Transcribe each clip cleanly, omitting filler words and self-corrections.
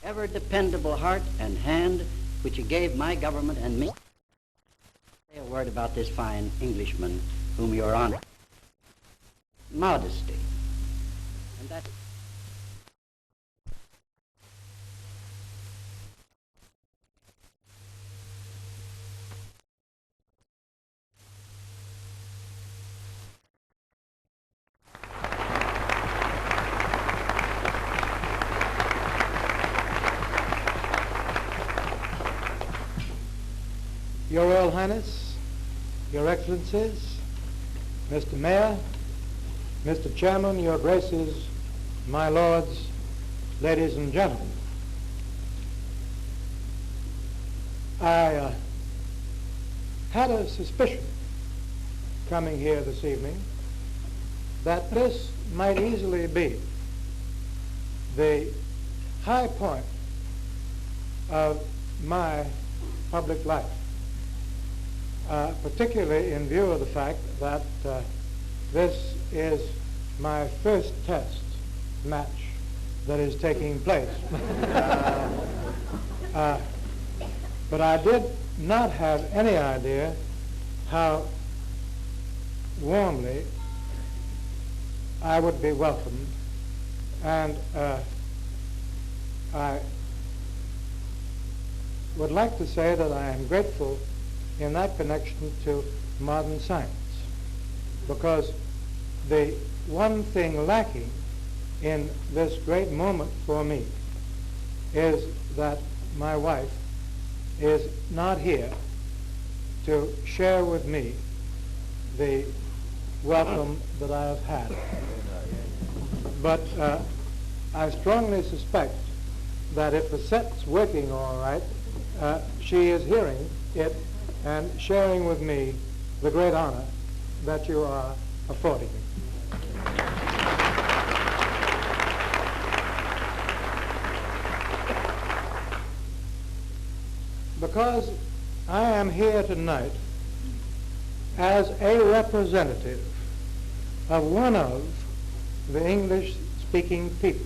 ever dependable heart and hand which you gave my government and me. Say a word about this fine Englishman whom you're honoring. Modesty. And that. Your Royal Highness, Your Excellencies, Mr. Mayor, Mr. Chairman, Your Graces, my lords, ladies and gentlemen. I had a suspicion coming here this evening that this might easily be the high point of my public life. Particularly in view of the fact that this is my first test match that is taking place. But I did not have any idea how warmly I would be welcomed, and I would like to say that I am grateful in that connection to modern science, because the one thing lacking in this great moment for me is that my wife is not here to share with me the welcome that I have had. But I strongly suspect that if the set's working all right, she is hearing it and sharing with me the great honor that you are affording me. Because I am here tonight as a representative of one of the English-speaking peoples,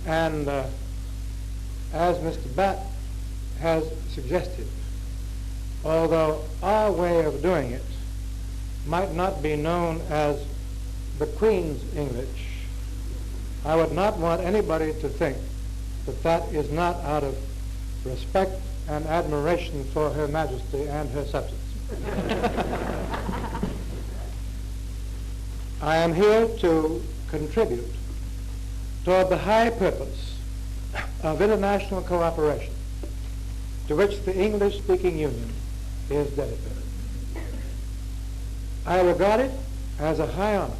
and as Mr. Batt has suggested, although our way of doing it might not be known as the Queen's English, I would not want anybody to think that that is not out of respect and admiration for Her Majesty and her subjects. I am here to contribute toward the high purpose of international cooperation to which the English-speaking Union is dedicated. I regard it as a high honor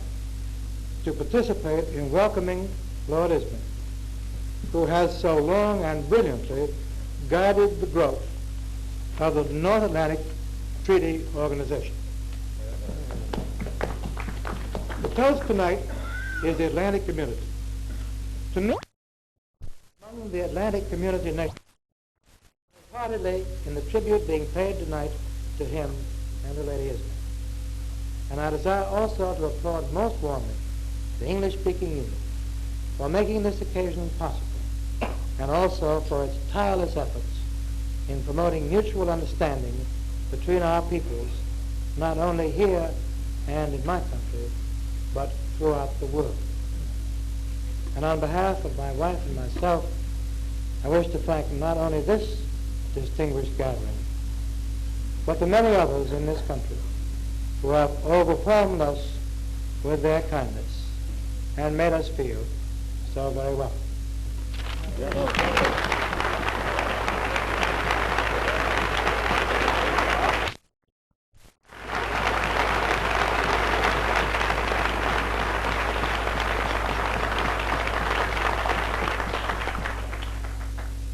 to participate in welcoming Lord Ismay, who has so long and brilliantly guided the growth of the North Atlantic Treaty Organization. The toast tonight is the Atlantic community. To me, among the Atlantic community nations, heartily in the tribute being paid tonight to him and the Lady Ismay. And I desire also to applaud most warmly the English-speaking Union for making this occasion possible, and also for its tireless efforts in promoting mutual understanding between our peoples, not only here and in my country, but throughout the world. And on behalf of my wife and myself, I wish to thank not only this distinguished gathering, but the many others in this country who have overwhelmed us with their kindness and made us feel so very welcome.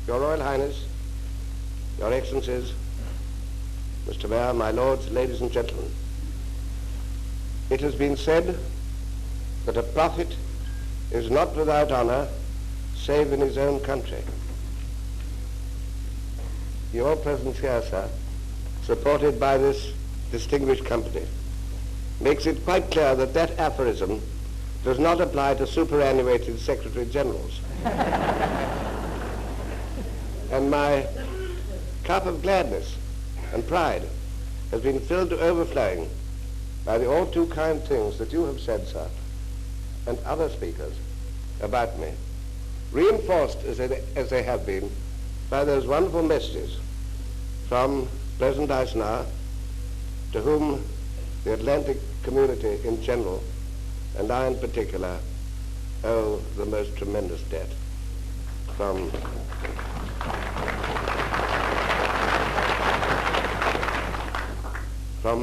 Your Royal Highness, Your Excellencies, Mr. Mayor, my lords, ladies and gentlemen, it has been said that a prophet is not without honor save in his own country. Your presence here, sir, supported by this distinguished company, makes it quite clear that that aphorism does not apply to superannuated secretary generals. And my cup of gladness and pride has been filled to overflowing by the all too kind things that you have said, sir, and other speakers about me, reinforced as they have been by those wonderful messages from President Ismay, to whom the Atlantic community in general, and I in particular, owe the most tremendous debt. From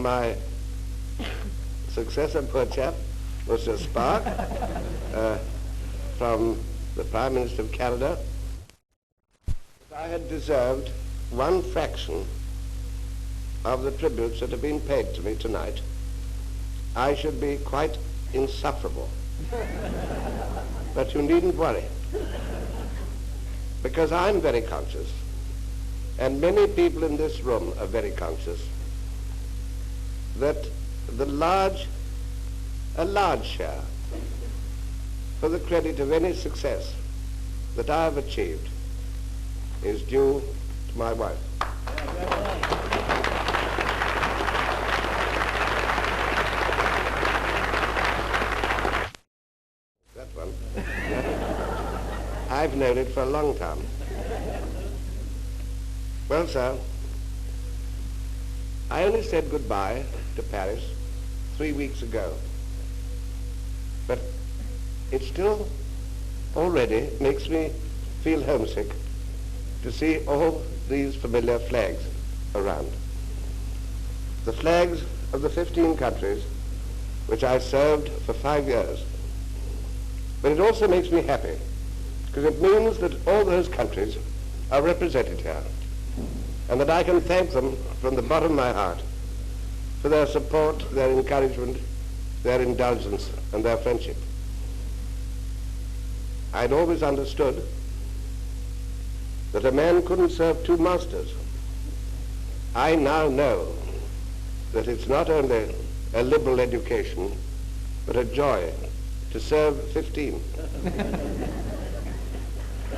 my successor, poor chap, Mr. Spark, from the Prime Minister of Canada, if I had deserved one fraction of the tributes that have been paid to me tonight, I should be quite insufferable. But you needn't worry, because I'm very conscious, and many people in this room are very conscious, that a large share for the credit of any success that I have achieved is due to my wife. That one. I've known it for a long time. Well, sir, I only said goodbye to Paris 3 weeks ago, but it still already makes me feel homesick to see all these familiar flags around. The flags of the 15 countries which I served for 5 years. But it also makes me happy, because it means that all those countries are represented here, and that I can thank them from the bottom of my heart for their support, their encouragement, their indulgence, and their friendship. I'd always understood that a man couldn't serve two masters. I now know that it's not only a liberal education, but a joy to serve 15.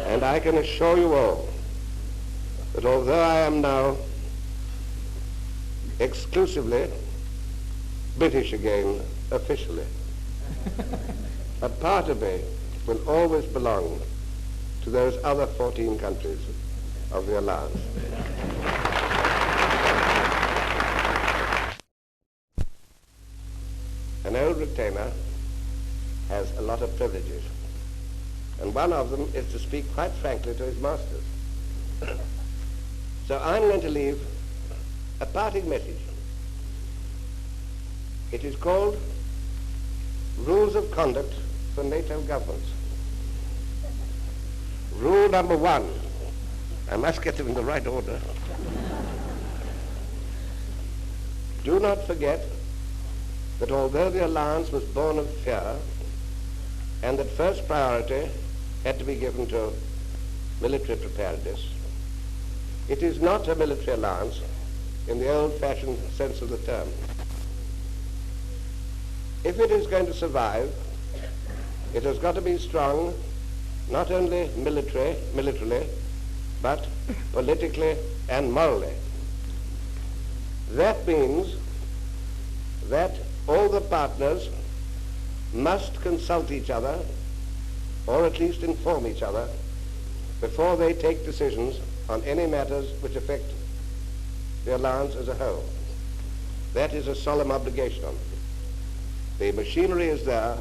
And I can assure you all that although I am now exclusively British again, officially, a part of me will always belong to those other 14 countries of the Alliance. An old retainer has a lot of privileges, and one of them is to speak quite frankly to his masters. So I'm going to leave a parting message. It is called Rules of Conduct for NATO Governments. Rule number 1, I must get them in the right order. Do not forget that although the alliance was born of fear, and that first priority had to be given to military preparedness, it is not a military alliance in the old-fashioned sense of the term. If it is going to survive, it has got to be strong, not only militarily, but politically and morally. That means that all the partners must consult each other, or at least inform each other, before they take decisions on any matters which affect the alliance as a whole. That is a solemn obligation on them. The machinery is there,